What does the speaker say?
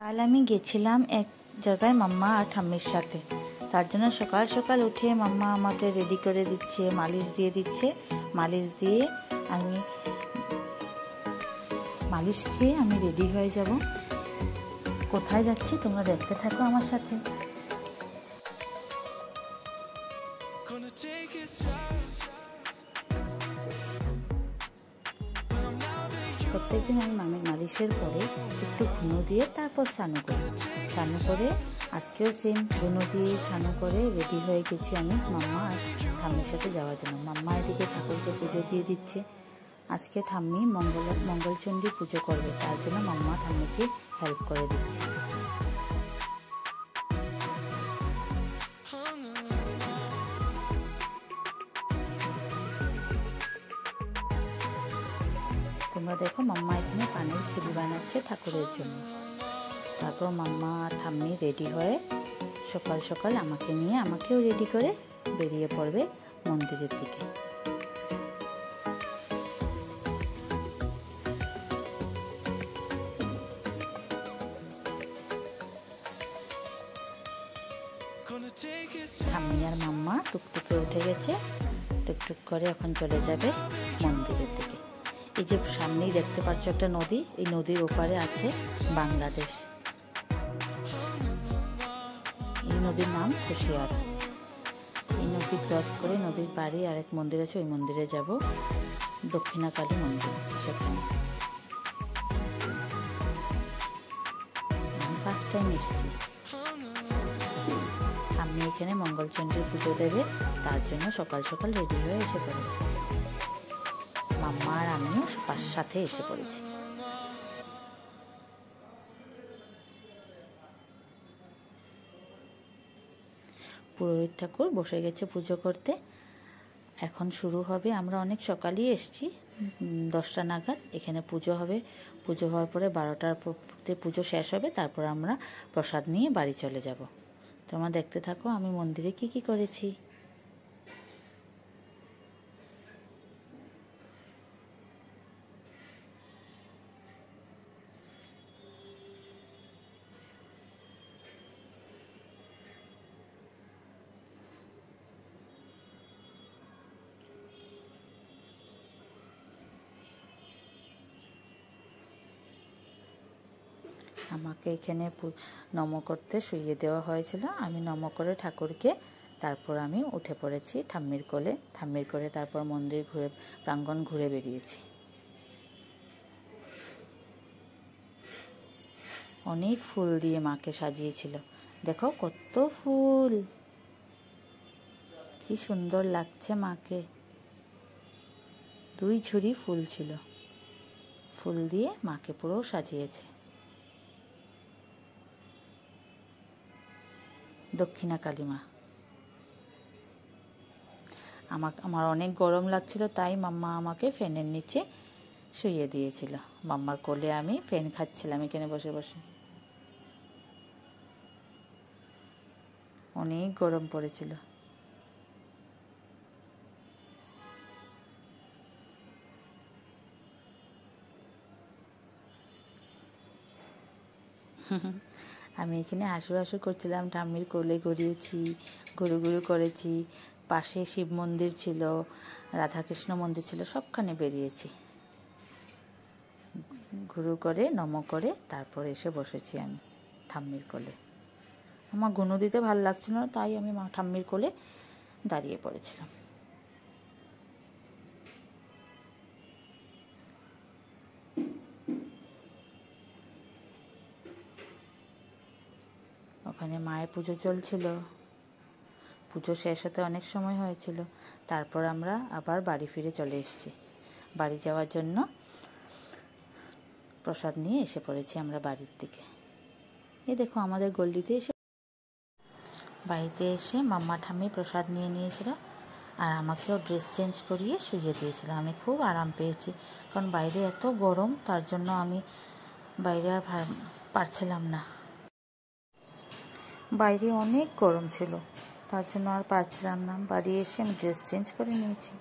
কাল আমি গেছিলাম এক জায়গায় মাম্মা আর ঠাম্মির সাথে। তার জন্য সকাল সকাল উঠে মাম্মা আমাকে রেডি করে দিচ্ছে, মালিশ দিয়ে দিচ্ছে। মালিশ দিয়ে আমি মালিশ খেয়ে আমি রেডি হয়ে যাব। কোথায় যাচ্ছি তোমরা দেখতে থাকো আমার সাথে। প্রত্যেকদিন আমি মামির মালিশের পরে একটু ঘুনো দিয়ে তারপর স্নান করি। স্নান করে আজকেও সেম ঘুনো দিয়ে স্নান করে রেডি হয়ে গেছি আমি মাম্মা আর ঠাম্মির সাথে যাওয়ার জন্য। মাম্মা এদিকে ঠাকুরকে পুজো দিয়ে দিচ্ছে। আজকে ঠাম্মি মঙ্গলচণ্ডী পুজো করবে, তার জন্য মাম্মা ঠাম্মিকে হেল্প করে দিচ্ছে। তোমরা দেখো মাম্মা এখানে পানির খিলি বানাচ্ছে ঠাকুরের জন্য। তারপর মাম্মা ঠাম্মি রেডি হয়ে সকাল সকাল আমাকেও রেডি করে বেরিয়ে পড়বে মন্দিরের দিকে। ঠাম্মি আর মাম্মা টুকটুকে উঠে গেছে, টুকটুক করে এখন চলে যাবে মন্দিরের দিকে। এই যে সামনেই দেখতে পাচ্ছ একটা নদী, এই নদীর ওপারে আছে বাংলাদেশ। এই নদীর নাম কুশিয়ারা। এই নদী ক্রস করে নদীর পাড়ে আরেক মন্দির আছে, ওই মন্দিরে যাব, দক্ষিণাকালী মন্দির। সেখানে আমি ফার্স্ট টাইম এসেছি। আমি এখানে মঙ্গলচণ্ডীর পুজো দেবে, তার জন্য সকাল সকাল রেডি হয়ে এসে পড়েছি। মাম্মা আর আমিও সাথে এসে পড়েছি। পুরোহিত ঠাকুর বসে গেছে পুজো করতে। এখন শুরু হবে। আমরা অনেক সকালেই এসেছি, 10টা নাগাদ। এখানে পুজো হবে। পুজো হওয়ার পরে 12টার পুজো শেষ হবে, তারপর আমরা প্রসাদ নিয়ে বাড়ি চলে যাব। তোমরা দেখতে থাকো আমি মন্দিরে কি করেছি। আমাকে এখানে নম করতে শুইয়ে দেওয়া হয়েছিল। আমি নম করে ঠাকুরকে তারপর আমি উঠে পড়েছি ঠাম্মির কোলে। তারপর মন্দির প্রাঙ্গণ ঘুরে বেরিয়েছি। অনেক ফুল দিয়ে মাকে সাজিয়েছিল। দেখো কত ফুল, কি সুন্দর লাগছে মাকে। 2 ঝুড়ি ফুল ছিল। ফুল দিয়ে মাকে পুরো সাজিয়েছে। দক্ষিণাকালী মা। আমার অনেক গরম লাগছিল, তাই মাম্মা আমাকে ফ্যানের নিচে শুইয়ে দিয়েছিল। মাম্মার কোলে আমি ফ্যান খাচ্ছিলাম এখানে বসে বসে। অনেক গরম পড়েছিল। আমি এখানে হাসু করছিলাম, ঠাম্মির কোলে গড়িয়েছি, ঘুরু করেছি। পাশে শিব মন্দির ছিল, রাধাকৃষ্ণ মন্দির ছিল, সবখানে বেরিয়েছি। ঘুরু করে নম করে তারপর এসে বসেছি আমি ঠাম্মির কোলে। আমার গুনো দিতে ভালো লাগছিল না, তাই আমি ঠাম্মির কোলে দাঁড়িয়ে পড়েছিলাম। ওখানে মায়ের পুজো চলছিল। পুজো শেষ হতে অনেক সময় হয়েছিল। তারপর আমরা আবার বাড়ি ফিরে চলে এসেছি। বাড়ি যাওয়ার জন্য প্রসাদ নিয়ে এসে পড়েছি আমরা বাড়ির দিকে। এই দেখো আমাদের গল্লিতে বাড়িতে এসে মাম্মা ঠাম্মি প্রসাদ নিয়ে নিয়েছিল আর আমাকেও ড্রেস চেঞ্জ করিয়ে শুইয়ে দিয়েছিল। আমি খুব আরাম পেয়েছি, কারণ বাইরে এত গরম, তার জন্য আমি বাইরে আর পারছিলাম না। বাইরে অনেক গরম ছিল, তার জন্য আর পারছিলাম না। বাড়ি এসে আমি ড্রেস চেঞ্জ করে নিয়েছি।